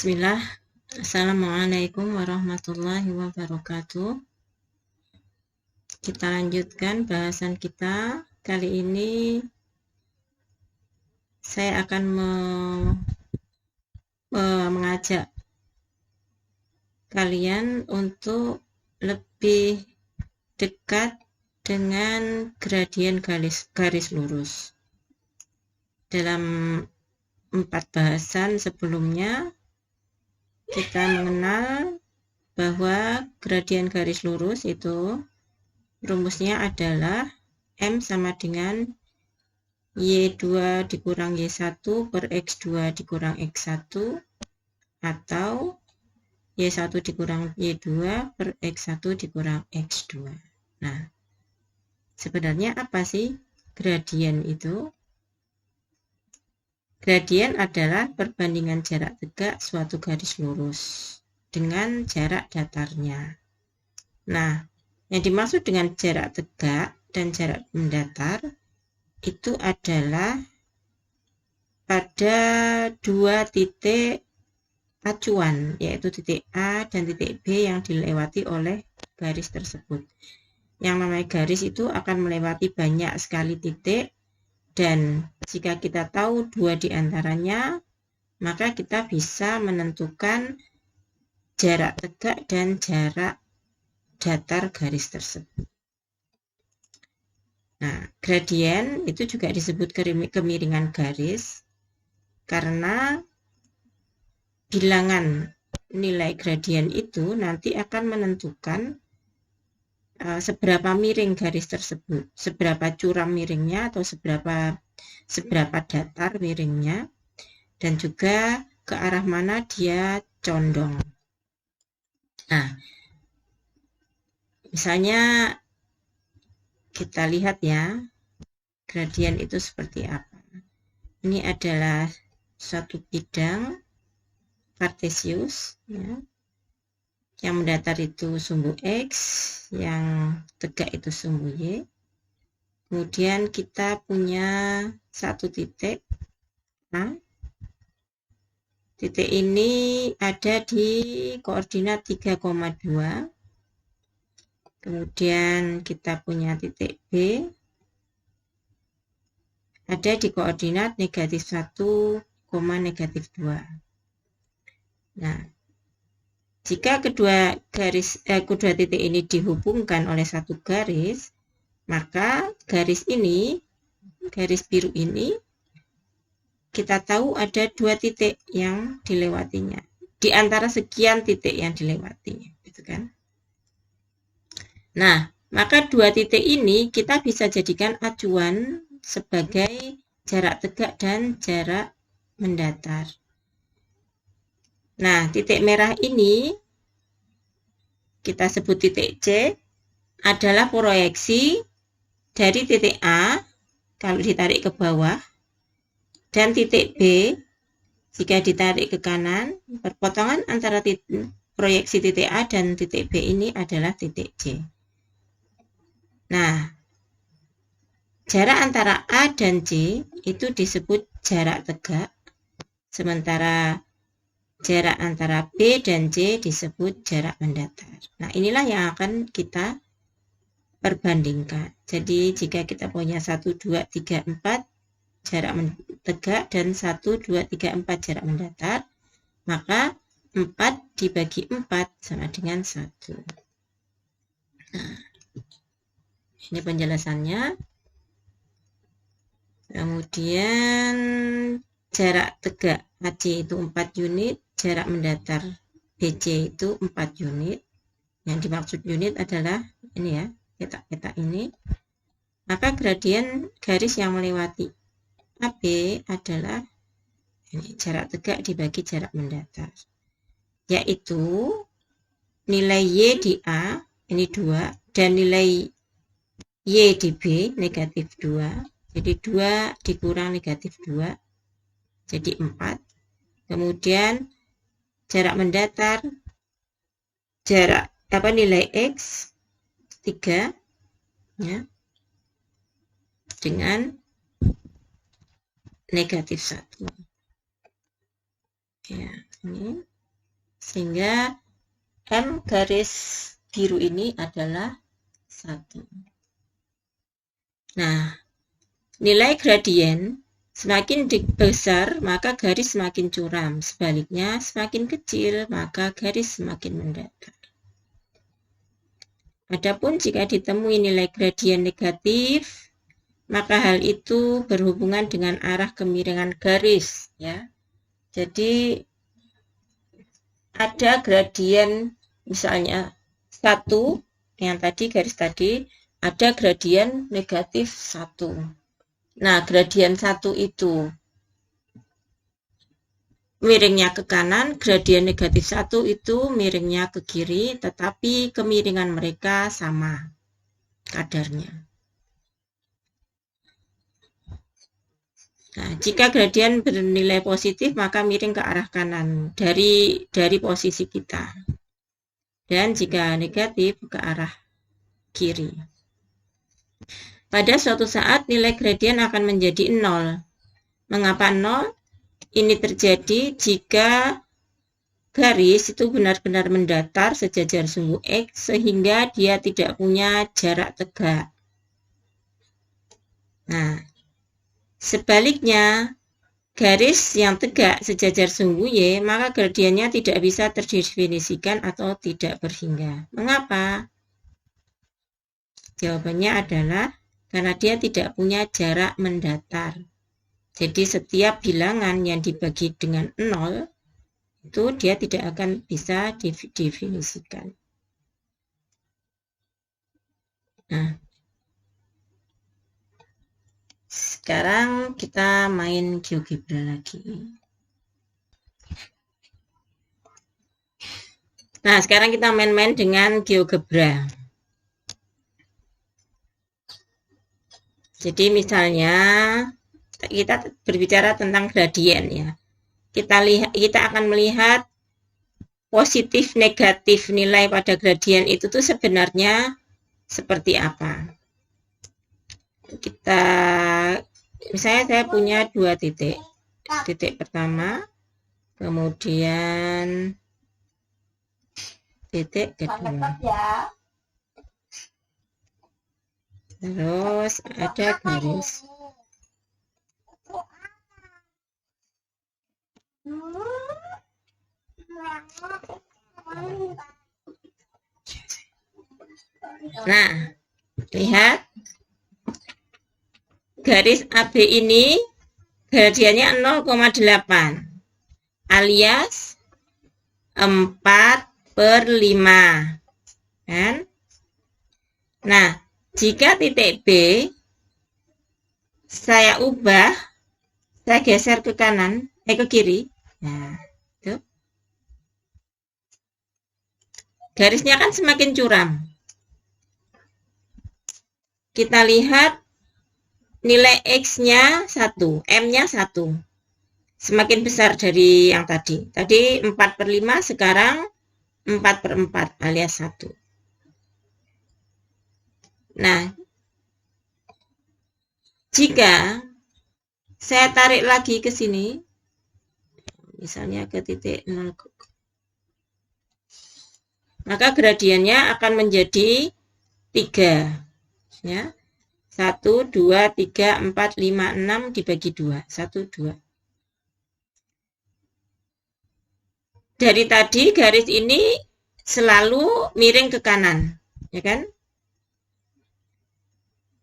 Bismillah. Assalamualaikum warahmatullahi wabarakatuh. Kita lanjutkan bahasan kita. Kali ini saya akan mengajak kalian untuk lebih dekat dengan gradien garis lurus. Dalam 4 bahasan sebelumnya kita mengenal bahwa gradien garis lurus itu rumusnya adalah M sama dengan Y2 dikurang Y1 per X2 dikurang X1 atau Y1 dikurang Y2 per X1 dikurang X2. Nah, sebenarnya apa sih gradien itu? Gradien adalah perbandingan jarak tegak suatu garis lurus dengan jarak datarnya. Nah, yang dimaksud dengan jarak tegak dan jarak mendatar itu adalah pada dua titik acuan, yaitu titik A dan titik B yang dilewati oleh garis tersebut. Yang namanya garis itu akan melewati banyak sekali titik, dan jika kita tahu dua di antaranya, maka kita bisa menentukan jarak tegak dan jarak datar garis tersebut. Nah, gradien itu juga disebut kemiringan garis karena bilangan nilai gradien itu nanti akan menentukan seberapa miring garis tersebut, seberapa curam miringnya atau seberapa datar miringnya, dan juga ke arah mana dia condong. Nah, misalnya kita lihat ya, gradien itu seperti apa. Ini adalah suatu bidang kartesius, ya. Yang mendatar itu sumbu X, yang tegak itu sumbu Y. Kemudian kita punya satu titik. Nah, titik ini ada di koordinat 3,2. Kemudian kita punya titik B ada di koordinat negatif 1, negatif 2. Nah, jika kedua titik ini dihubungkan oleh satu garis, maka garis ini, garis biru ini, kita tahu ada dua titik yang dilewatinya di antara sekian titik yang dilewatinya, gitu kan? Nah, maka dua titik ini kita bisa jadikan acuan sebagai jarak tegak dan jarak mendatar. Nah, titik merah ini kita sebut titik C adalah proyeksi dari titik A kalau ditarik ke bawah, dan titik B jika ditarik ke kanan. Perpotongan antara proyeksi titik A dan titik B ini adalah titik C. Nah, jarak antara A dan C itu disebut jarak tegak, sementara jarak antara B dan C disebut jarak mendatar. Nah, inilah yang akan kita perbandingkan. Jadi, jika kita punya 1, 2, 3, 4 jarak tegak dan 1, 2, 3, 4 jarak mendatar, maka 4 dibagi 4 sama dengan 1. Nah, ini penjelasannya. Kemudian jarak tegak AC itu 4 unit, jarak mendatar BC itu 4 unit. Yang dimaksud unit adalah ini ya, petak-petak ini. Maka gradien garis yang melewati AB adalah ini, jarak tegak dibagi jarak mendatar, yaitu nilai Y di A, ini 2, dan nilai Y di B, negatif 2. Jadi 2 dikurang negatif 2, jadi 4. Kemudian jarak mendatar, nilai X 3 ya, dengan negatif 1. Ya, ini Sehingga M garis biru ini adalah 1. Nah, nilai gradien semakin besar maka garis semakin curam. Sebaliknya, semakin kecil maka garis semakin mendatar. Adapun jika ditemui nilai gradien negatif, maka hal itu berhubungan dengan arah kemiringan garis, ya. Jadi ada gradien misalnya 1 yang tadi garis tadi ada gradien negatif 1. Nah, gradien 1 itu miringnya ke kanan, gradien negatif 1 itu miringnya ke kiri, tetapi kemiringan mereka sama kadarnya. Nah, jika gradien bernilai positif, maka miring ke arah kanan dari posisi kita. Dan jika negatif, ke arah kiri. Pada suatu saat, nilai gradien akan menjadi 0. Mengapa 0? Ini terjadi jika garis itu benar-benar mendatar sejajar sumbu X, sehingga dia tidak punya jarak tegak. Nah, sebaliknya, garis yang tegak sejajar sumbu Y, maka gradiennya tidak bisa terdefinisikan atau tidak berhingga. Mengapa? Jawabannya adalah karena dia tidak punya jarak mendatar. Jadi setiap bilangan yang dibagi dengan 0, itu dia tidak akan bisa didefinisikan. Nah, sekarang kita main GeoGebra lagi. Nah, sekarang kita main-main dengan GeoGebra. Jadi misalnya kita berbicara tentang gradien, ya. Kita akan melihat positif negatif nilai pada gradien itu tuh sebenarnya seperti apa. Misalnya saya punya 2 titik. Titik pertama, kemudian titik kedua. Terus ada garis. Nah, lihat garis AB ini gradiennya 0,8 alias 4/5 kan? Nah, jika titik B saya ubah, saya geser ke kanan, ke kiri. Nah, itu. Garisnya kan semakin curam. Kita lihat nilai X-nya 1, M-nya 1. Semakin besar dari yang tadi. Tadi 4/5, sekarang 4/4 alias 1. Nah, jika saya tarik lagi ke sini, misalnya ke titik 0, maka gradiennya akan menjadi 3. Ya. 1, 2, 3, 4, 5, 6 dibagi 2. 1, 2. Dari tadi garis ini selalu miring ke kanan, ya kan?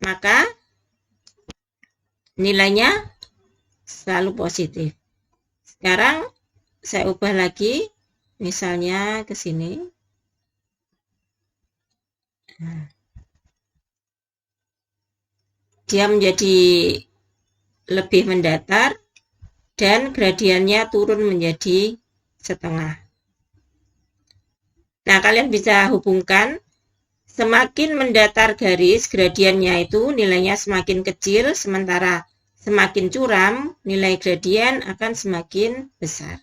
Maka nilainya selalu positif. Sekarang saya ubah lagi, misalnya ke sini. Nah, dia menjadi lebih mendatar dan gradiennya turun menjadi setengah. Nah, kalian bisa hubungkan, semakin mendatar garis, gradiennya itu nilainya semakin kecil, sementara semakin curam, nilai gradien akan semakin besar.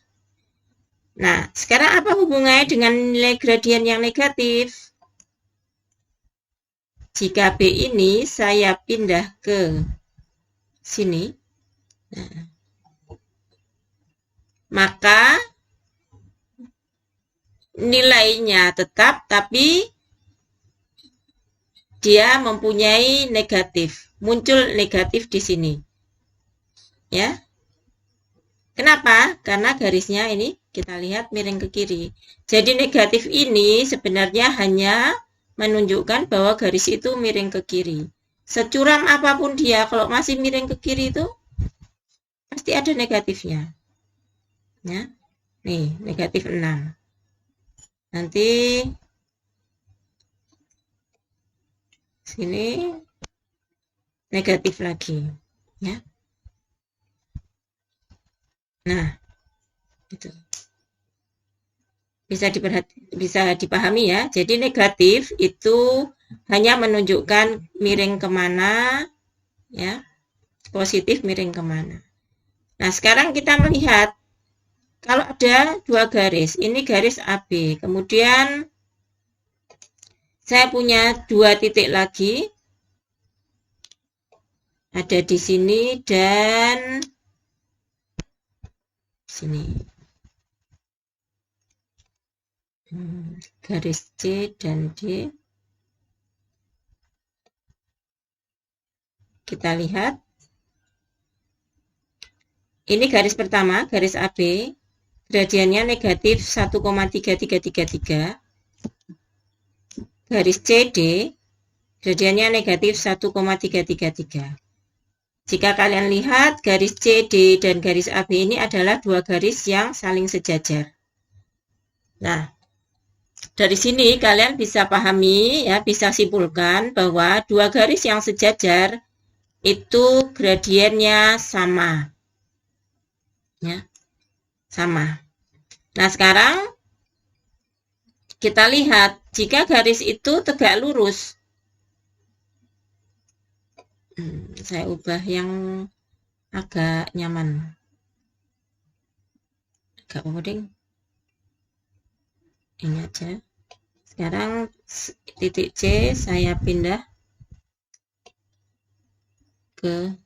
Nah, sekarang apa hubungannya dengan nilai gradien yang negatif? Jika B ini saya pindah ke sini, nah, maka nilainya tetap tapi dia mempunyai negatif, muncul negatif di sini. Ya. Kenapa? Karena garisnya ini kita lihat miring ke kiri. Jadi negatif ini sebenarnya hanya menunjukkan bahwa garis itu miring ke kiri. Securam apapun dia, kalau masih miring ke kiri itu pasti ada negatifnya. Ya. Nih, negatif 6. Nanti sini negatif lagi, ya. Nah, itu bisa dipahami ya. Jadi negatif itu hanya menunjukkan miring kemana, ya. Positif miring kemana. Nah, sekarang kita melihat kalau ada dua garis, ini garis AB, kemudian saya punya dua titik lagi, ada di sini dan sini. Garis C dan D. Kita lihat. Ini garis pertama, garis AB. Gradiennya negatif 1,3333. Garis CD, gradiennya negatif 1,333. Jika kalian lihat, garis CD dan garis AB ini adalah dua garis yang saling sejajar. Nah, dari sini kalian bisa pahami, ya, bisa simpulkan bahwa dua garis yang sejajar itu gradiennya sama. Ya, sama. Nah, sekarang kita lihat, jika garis itu tegak lurus, saya ubah yang agak nyaman. Agak penting. Ini aja. Sekarang titik C saya pindah ke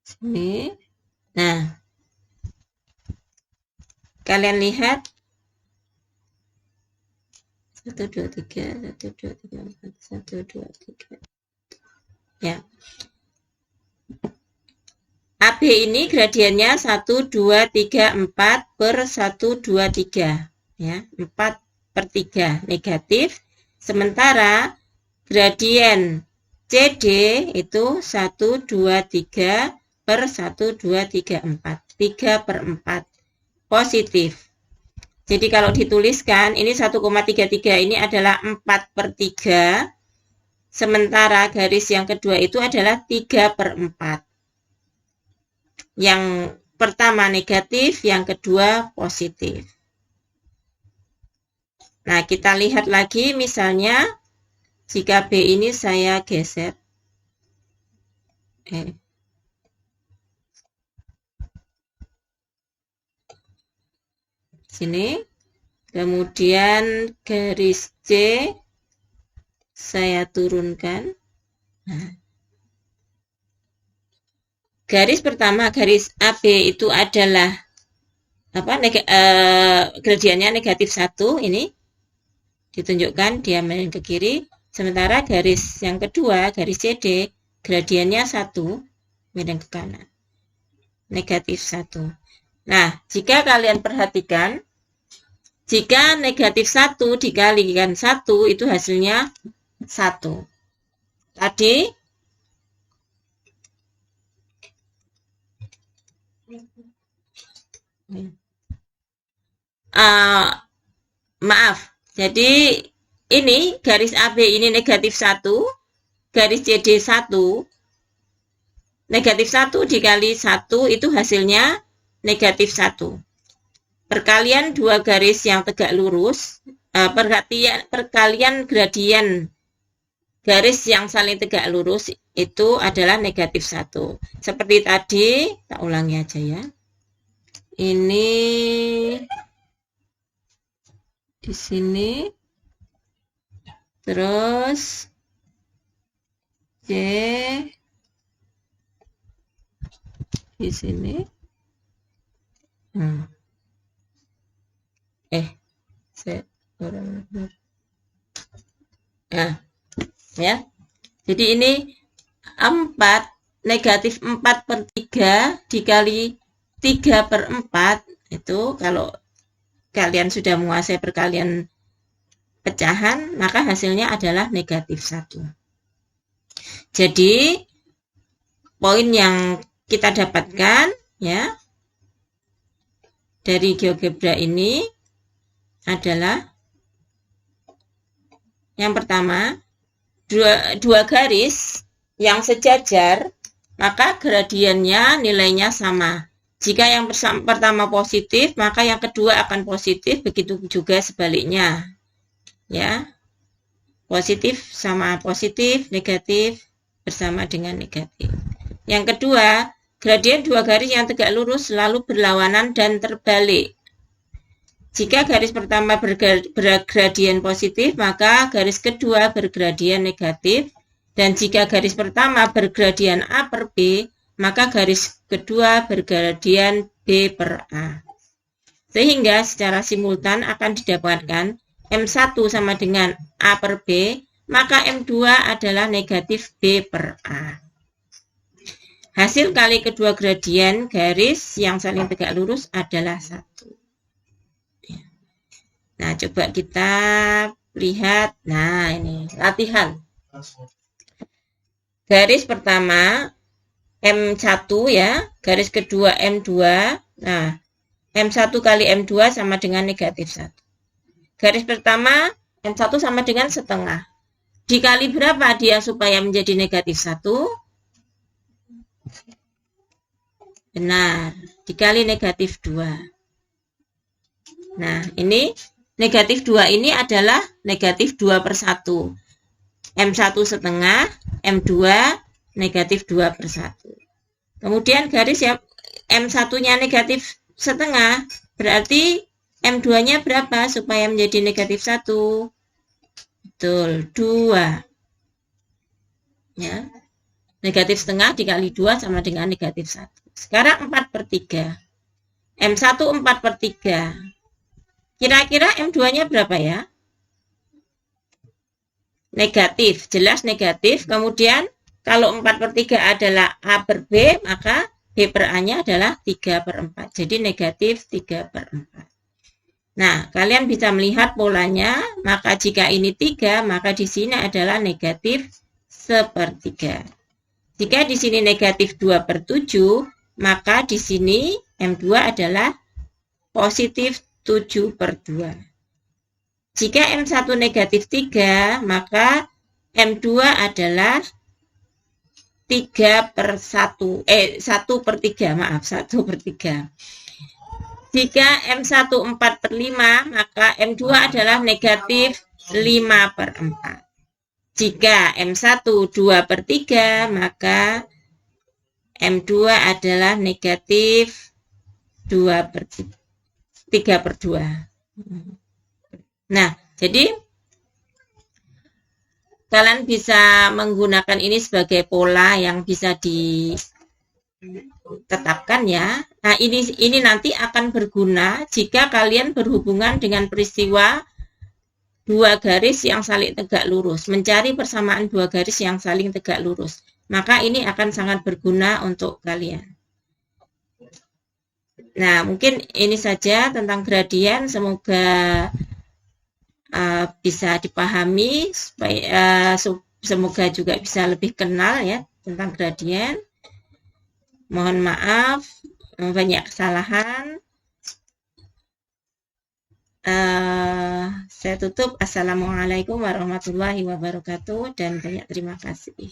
sini. Nah, kalian lihat 1, 2, 3, 1, 2, 3, 4, 1, 2, 3. Ya. AB ini gradiennya 1, 2, 3, 4 per 1, 2, 3. Ya, 4 per 3 negatif. Sementara gradien CD itu 1, 2, 3 per 1, 2, 3, 4. 3 per 4 positif. Jadi kalau dituliskan ini 1,33 ini adalah 4 per 3. Sementara garis yang kedua itu adalah 3 per 4. Yang pertama negatif, yang kedua positif. Nah, kita lihat lagi misalnya jika B ini saya geser. Sini. Kemudian garis C saya turunkan. Nah, garis pertama, garis AB itu adalah apa? Gradiennya negatif 1 ini ditunjukkan dia miring ke kiri. Sementara garis yang kedua, garis CD, gradiennya 1 miring ke kanan. Negatif 1. Nah, jika kalian perhatikan, jika negatif 1 dikalikan 1 itu hasilnya 1. Tadi maaf, jadi ini garis AB ini negatif 1, garis CD 1, negatif 1 dikali 1 itu hasilnya negatif 1. Perkalian dua garis yang tegak lurus, perkalian gradien garis yang saling tegak lurus itu adalah negatif 1. Seperti tadi, kita ulangi aja ya. Ini di sini, terus C, di sini. Saya kurang benar. Nah, ya. Jadi ini 4, negatif 4/3 dikali 3/4, itu kalau kalian sudah menguasai perkalian pecahan, maka hasilnya adalah negatif 1. Jadi, poin yang kita dapatkan ya dari GeoGebra ini adalah yang pertama, dua garis yang sejajar, maka gradiennya nilainya sama. Jika yang pertama positif, maka yang kedua akan positif, begitu juga sebaliknya. Ya. Positif sama positif, negatif bersama dengan negatif. Yang kedua, gradien dua garis yang tegak lurus selalu berlawanan dan terbalik. Jika garis pertama bergradien positif, maka garis kedua bergradien negatif. Dan jika garis pertama bergradien A per B, maka garis kedua bergradien B per A. Sehingga secara simultan akan didapatkan M1 sama dengan A per B, maka M2 adalah negatif B per A. Hasil kali kedua gradien garis yang saling tegak lurus adalah 1. Nah, coba kita lihat. Nah, ini latihan. Garis pertama M1 ya, garis kedua M2. Nah, M1 kali M2 sama dengan negatif 1. Garis pertama M1 sama dengan setengah. Dikali berapa dia supaya menjadi negatif 1? Benar, dikali negatif 2. Nah, ini negatif 2 ini adalah negatif 2/1. M1 setengah, M2 negatif 2/1. Kemudian garis yang M1-nya negatif setengah, berarti M2-nya berapa supaya menjadi negatif 1? Betul, 2. Ya. Negatif setengah dikali 2 sama dengan negatif 1. Sekarang 4/3. M1 4/3. Kira-kira M2-nya berapa ya? Negatif, jelas negatif. Kemudian kalau 4/3 adalah A per B, maka B per A-nya adalah 3/4. Jadi negatif 3/4. Nah, kalian bisa melihat polanya. Maka jika ini 3, maka di sini adalah negatif 1/3. Jika di sini negatif 2/7, maka di sini M2 adalah positif 7/2. Jika M1 negatif 3, maka M2 adalah 1/3, maaf, 1/3. Jika M1 4/5, maka M2 adalah negatif 5/4. Jika M1 2/3, maka M2 adalah negatif 3/2. Nah, jadi kalian bisa menggunakan ini sebagai pola yang bisa ditetapkan ya. Nah, ini nanti akan berguna jika kalian berhubungan dengan peristiwa dua garis yang saling tegak lurus, mencari persamaan dua garis yang saling tegak lurus. Maka ini akan sangat berguna untuk kalian. Nah, mungkin ini saja tentang gradien. Semoga bisa dipahami, supaya semoga juga bisa lebih kenal ya tentang gradien. Mohon maaf banyak kesalahan. Saya tutup. Assalamualaikum warahmatullahi wabarakatuh dan banyak terima kasih.